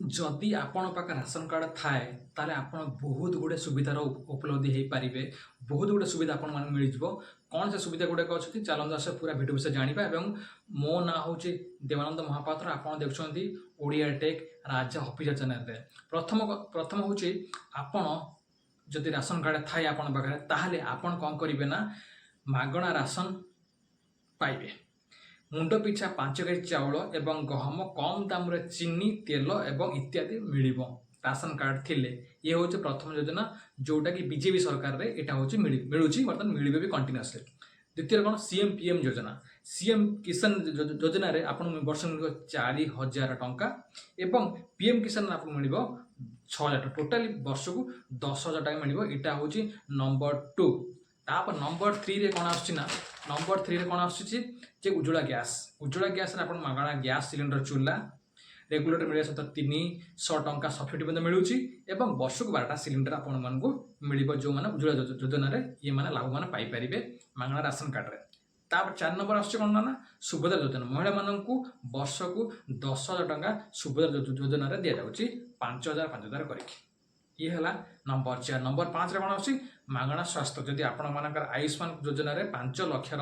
जदि आपण पाखे राशन कार्ड थाए ताले आपण बहुत गुड़े सुविधार उपलब्धि हो पारे। बहुत गुड़े सुविधा आपण मान मिल जाव। कौन से सुविधा गुड़ाक अच्छी चलते आस पूरा भिडियो विषय जाना। और मो ना हूँ देवानंद महापात्र। आपड़ देखुं ओडिया टेक राजा ऑफिशियल चैनल। प्रथम प्रथम हूँ आपण जदि राशन कार्ड थाए आपण पाखे ताहले आपण कौन करेंगे ना मागणा राशन पाइबे। मुंड पिछा 5 केजी चाउल एवं गहम कम दाम रे चीनी तेल एवं इत्यादि मिलिबो राशन कार्ड थिले। ये हूँ प्रथम योजना जोटा कि बीजेपी सरकार रे एटा हूँ मिलूची बर्तमान मिलबे भी कंटिन्यूअसली। द्वितीय कौन सीएम पीएम योजना। सीएम किसान योजना रे आपन वर्ष मिल 4000 टंका एवं पीएम किसान आपन मिल 6000 टोटाली वर्ष को 10,000 टका मिल। यहाँ हूँ नंबर 2। तापर नंबर 3 रे कौन आसुची ना नंबर 3 रे कौन आसुची जे उज्ज्वला गैस रे आपण मागणा गैस सिलेंडर चूल्हा रेगुलेटर मिले सहित 300 टंका सब्सिडी मिलूँ एवं वर्ष को 12टा सिलिंडर आपण मानक मिल जो मैंने उज्ज्वला योजना ये मैंने लाभवान पाइपर मागणा राशन कार्ड रे। तापर 4 नंबर आसुची कौन ना सुभद्रा योजना। महिला मानक वर्ष को 10,000 टंका सुभद्रा योजना रे दिया जाउची 5,000 करके। ये है नंबर 4। नंबर 5 रे कौन आसी मागणा स्वास्थ्य। जदि आपण मानकर आयुष्मान योजना रे 5 लाख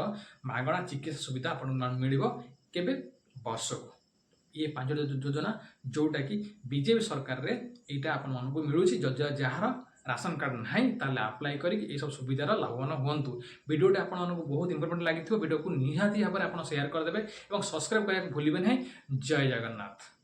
मागणा चिकित्सा सुविधा आपण मिल केबे वर्ष को। ये 5 योजना जोटा कि बीजेपी सरकार रे एटा आपण मानक मिलूची। जार राशन कार्ड नहीं ताले अप्लाई करिक ए सब सुविधार लाभवान हुंतु। वीडियोटा आपण मानक बहुत इंपोर्टेंट लागिथिबो। वीडियो को निहाती भाबरे आपण शेयर कर देबे एवं सब्सक्राइब करने भूलिबे नहीं। जय जगन्नाथ।